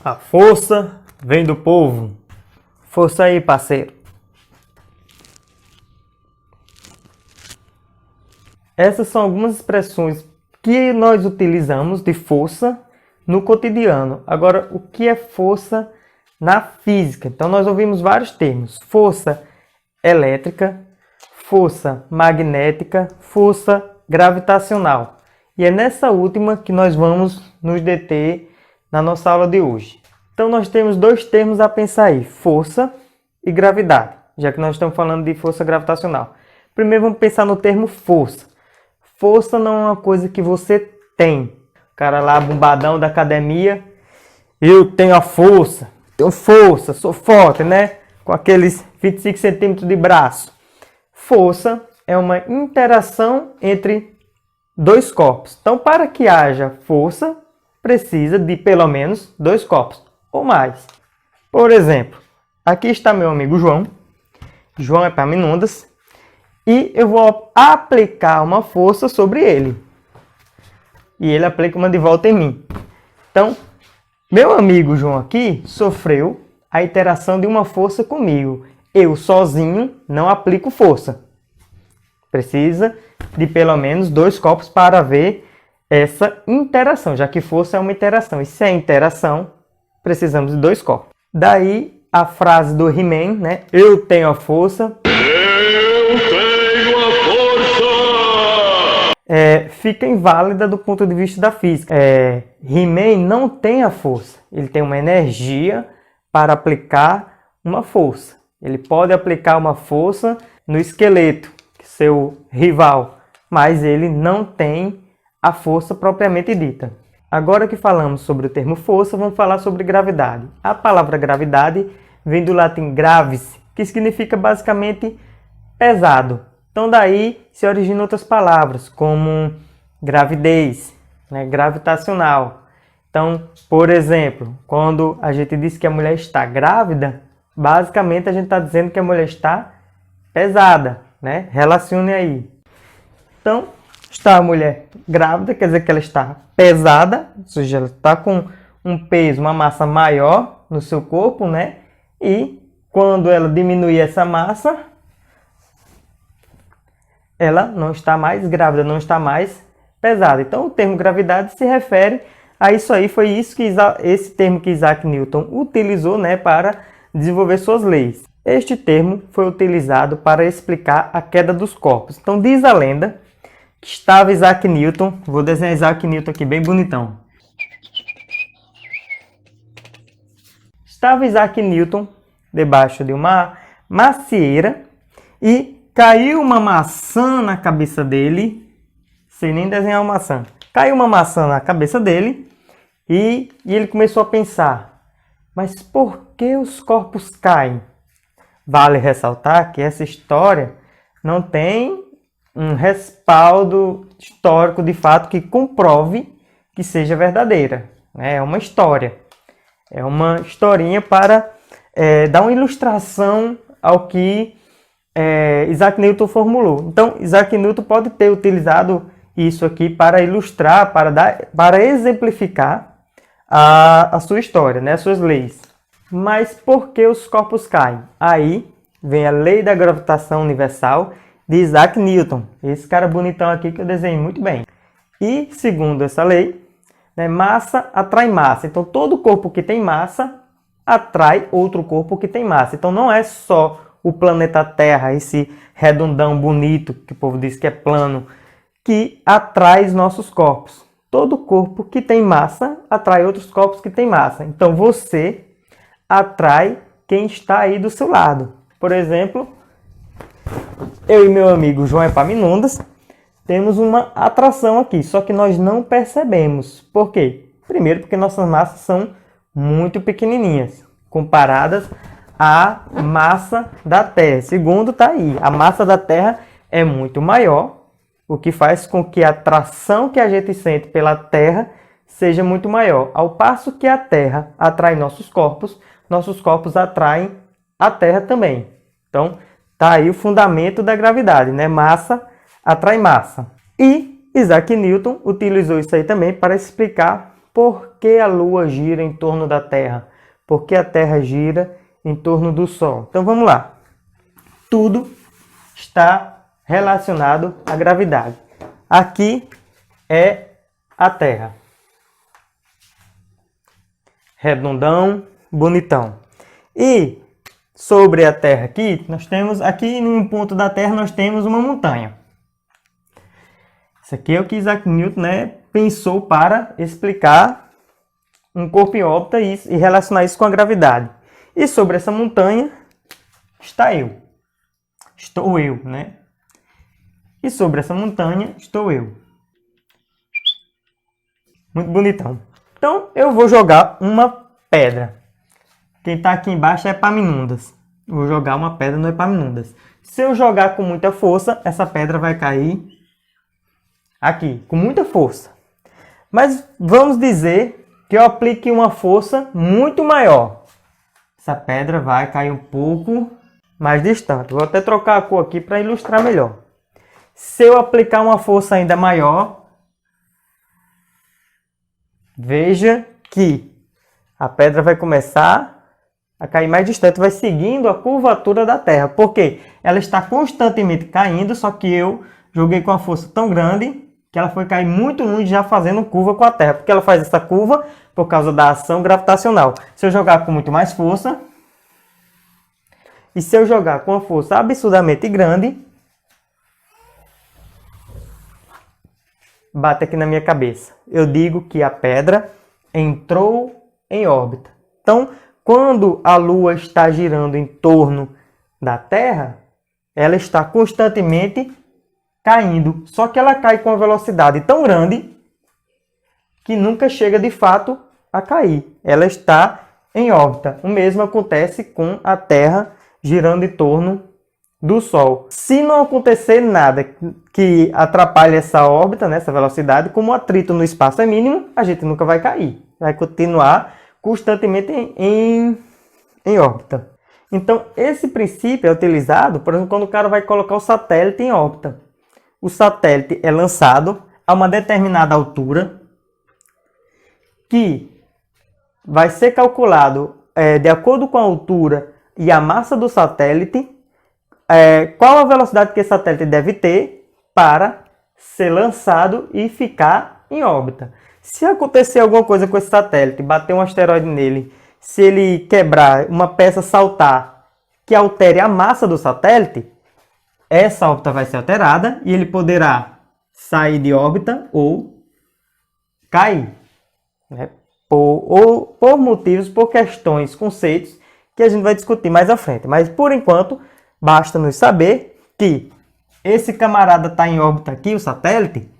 A força vem do povo. Força aí, parceiro. Essas são algumas expressões que nós utilizamos de força no cotidiano. Agora, o que é força na física? Então, nós ouvimos vários termos. Força elétrica, força magnética, força gravitacional. E é nessa última que nós vamos nos deter na nossa aula de hoje. Então, nós temos dois termos a pensar aí, força e gravidade, já que nós estamos falando de força gravitacional. Primeiro, vamos pensar no termo força. Força não é uma coisa que você tem. O cara lá, bombadão da academia, eu tenho a força, sou forte, né? Com aqueles 25 centímetros de braço. Força é uma interação entre dois corpos. Então, para que haja força, precisa de pelo menos dois corpos ou mais. Por exemplo, aqui está meu amigo João. João é Epaminondas. E eu vou aplicar uma força sobre ele. E ele aplica uma de volta em mim. Então, meu amigo João aqui sofreu a interação de uma força comigo. Eu sozinho não aplico força. Precisa de pelo menos dois corpos para ver essa interação, já que força é uma interação. E se é interação, precisamos de dois corpos. Daí a frase do He-Man, né? Eu tenho a força. Fica inválida do ponto de vista da física. He-Man não tem a força. Ele tem uma energia para aplicar uma força. Ele pode aplicar uma força no esqueleto, seu rival, mas ele não tem a força propriamente dita. Agora que falamos sobre o termo força, vamos falar sobre gravidade. A palavra gravidade vem do latim gravis, que significa basicamente pesado. Então daí se originam outras palavras, como gravidez, né, gravitacional. Então, por exemplo, quando a gente diz que a mulher está grávida, basicamente a gente está dizendo que a mulher está pesada, né? Relacione aí. Então, está a mulher grávida, quer dizer que ela está pesada, ou seja, ela está com um peso, uma massa maior no seu corpo, né? E quando ela diminuir essa massa, ela não está mais grávida, não está mais pesada. Então, o termo gravidade se refere a isso aí. Foi isso que esse termo que Isaac Newton utilizou, né, para desenvolver suas leis. Este termo foi utilizado para explicar a queda dos corpos. Então, diz a lenda que estava Isaac Newton, vou desenhar Isaac Newton aqui bem bonitão. Estava Isaac Newton debaixo de uma macieira e caiu uma maçã na cabeça dele, sem nem desenhar uma maçã. Caiu uma maçã na cabeça dele e ele começou a pensar, mas por que os corpos caem? Vale ressaltar que essa história não tem um respaldo histórico de fato que comprove que seja verdadeira. É uma história. É uma historinha para dar uma ilustração ao que Isaac Newton formulou. Então, Isaac Newton pode ter utilizado isso aqui para ilustrar, para exemplificar a sua história, né, as suas leis. Mas por que os corpos caem? Aí vem a lei da gravitação universal de Isaac Newton. Esse cara bonitão aqui que eu desenhei muito bem. E, segundo essa lei, né, massa atrai massa. Então, todo corpo que tem massa atrai outro corpo que tem massa. Então, não é só o planeta Terra, esse redondão bonito, que o povo diz que é plano, que atrai os nossos corpos. Todo corpo que tem massa atrai outros corpos que têm massa. Então, você atrai quem está aí do seu lado. Por exemplo, eu e meu amigo João Epaminondas temos uma atração aqui, só que nós não percebemos. Por quê? Primeiro, porque nossas massas são muito pequenininhas, comparadas à massa da Terra. Segundo, tá aí, a massa da Terra é muito maior, o que faz com que a atração que a gente sente pela Terra seja muito maior. Ao passo que a Terra atrai nossos corpos atraem a Terra também. Então, tá aí o fundamento da gravidade, né? Massa atrai massa. E Isaac Newton utilizou isso aí também para explicar por que a Lua gira em torno da Terra? Por que a Terra gira em torno do Sol? Então vamos lá. Tudo está relacionado à gravidade. Aqui é a Terra. Redondão, bonitão. E sobre a Terra aqui, nós temos, aqui num ponto da Terra, nós temos uma montanha. Isso aqui é o que Isaac Newton, pensou para explicar um corpo em órbita e relacionar isso com a gravidade. E sobre essa montanha está eu. Estou eu, E sobre essa montanha estou eu. Muito bonitão. Então eu vou jogar uma pedra. Quem está aqui embaixo é Epaminondas. Vou jogar uma pedra no Epaminondas. Se eu jogar com muita força, essa pedra vai cair aqui, com muita força. Mas vamos dizer que eu aplique uma força muito maior. Essa pedra vai cair um pouco mais distante. Vou até trocar a cor aqui para ilustrar melhor. Se eu aplicar uma força ainda maior, veja que a pedra vai começar a cair mais distante, vai seguindo a curvatura da Terra. Porque ela está constantemente caindo, só que eu joguei com uma força tão grande que ela foi cair muito longe já fazendo curva com a Terra. Porque ela faz essa curva por causa da ação gravitacional. Se eu jogar com muito mais força, e se eu jogar com uma força absurdamente grande, bate aqui na minha cabeça. Eu digo que a pedra entrou em órbita. Então, quando a Lua está girando em torno da Terra, ela está constantemente caindo. Só que ela cai com uma velocidade tão grande que nunca chega de fato a cair. Ela está em órbita. O mesmo acontece com a Terra girando em torno do Sol. Se não acontecer nada que atrapalhe essa órbita, essa velocidade, como o atrito no espaço é mínimo, a gente nunca vai cair. Vai continuar constantemente em órbita. Então, esse princípio é utilizado, por exemplo, quando o cara vai colocar o satélite em órbita. O satélite é lançado a uma determinada altura que vai ser calculado de acordo com a altura e a massa do satélite, qual a velocidade que esse satélite deve ter para ser lançado e ficar em órbita. Se acontecer alguma coisa com esse satélite, bater um asteroide nele, se ele quebrar, uma peça saltar que altere a massa do satélite, essa órbita vai ser alterada e ele poderá sair de órbita ou cair. Por motivos, por questões, conceitos que a gente vai discutir mais à frente. Mas por enquanto, basta nos saber que esse camarada está em órbita aqui, o satélite,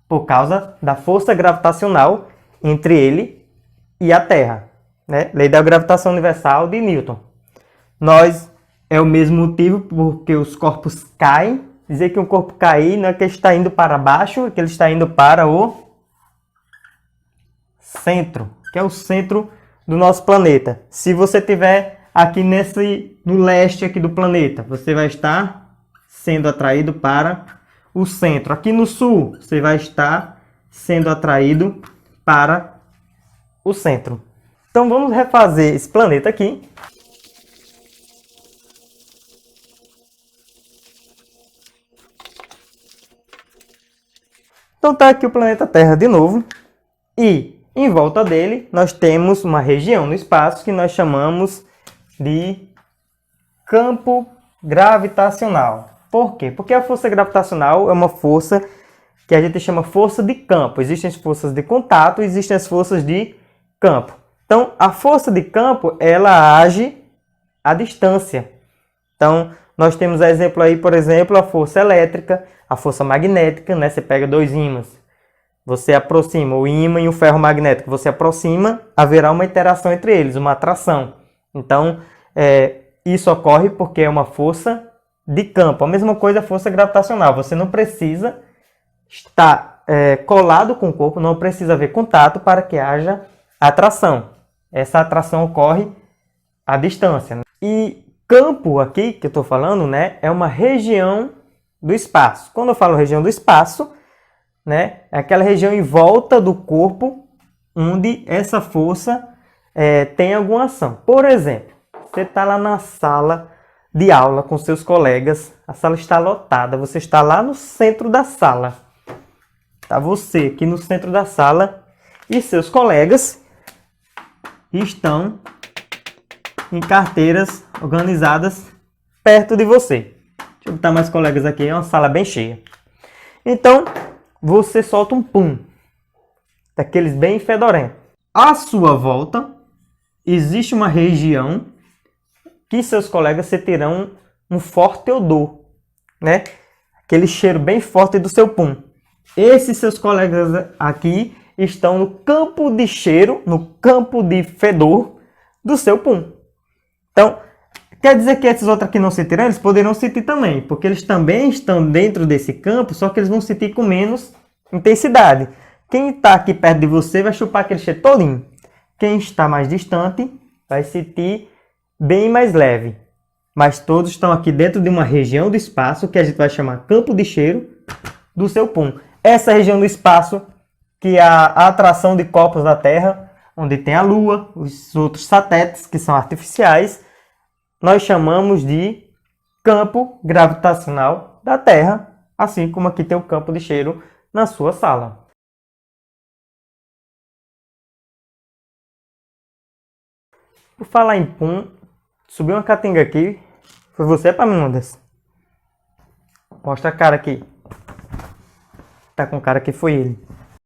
por causa da força gravitacional entre ele e a Terra. Lei da gravitação universal de Newton. É o mesmo motivo porque os corpos caem. Dizer que um corpo cair não é que ele está indo para baixo, é que ele está indo para o centro, que é o centro do nosso planeta. Se você estiver aqui no leste aqui do planeta, você vai estar sendo atraído para o centro. Aqui no sul, você vai estar sendo atraído para o centro. Então vamos refazer esse planeta aqui. Então está aqui o planeta Terra de novo. E em volta dele nós temos uma região no espaço que nós chamamos de campo gravitacional. Por quê? Porque a força gravitacional é uma força que a gente chama força de campo. Existem as forças de contato, existem as forças de campo. Então, a força de campo, ela age à distância. Então, nós temos exemplo aí, por exemplo, a força elétrica, a força magnética, Você pega dois ímãs, você aproxima o ímã e o ferro magnético, você aproxima, haverá uma interação entre eles, uma atração. Então, isso ocorre porque é uma força de campo. A mesma coisa a força gravitacional. Você não precisa estar colado com o corpo, não precisa haver contato para que haja atração. Essa atração ocorre à distância. E campo aqui, que eu estou falando, é uma região do espaço. Quando eu falo região do espaço, é aquela região em volta do corpo onde essa força tem alguma ação. Por exemplo, você está lá na sala de aula com seus colegas, a sala está lotada, você está lá no centro da sala. Está você aqui no centro da sala e seus colegas estão em carteiras organizadas perto de você. Deixa eu botar mais colegas aqui, é uma sala bem cheia. Então, você solta um pum, daqueles bem fedorentos. À sua volta, existe uma região que seus colegas sentirão um forte odor, né? Aquele cheiro bem forte do seu pum. Esses seus colegas aqui estão no campo de cheiro, no campo de fedor do seu pum. Então, quer dizer que esses outros aqui não sentirão? Eles poderão sentir também, porque eles também estão dentro desse campo, só que eles vão sentir com menos intensidade. Quem está aqui perto de você vai chupar aquele cheiro todinho. Quem está mais distante vai sentir bem mais leve. Mas todos estão aqui dentro de uma região do espaço que a gente vai chamar campo de cheiro do seu pum. Essa região do espaço que é a atração de corpos da Terra, onde tem a Lua, os outros satélites que são artificiais, nós chamamos de campo gravitacional da Terra, assim como aqui tem o campo de cheiro na sua sala. Por falar em pum, subiu uma catinga aqui. Foi você, Epaminondas? Mostra a cara aqui. Tá com cara que foi ele.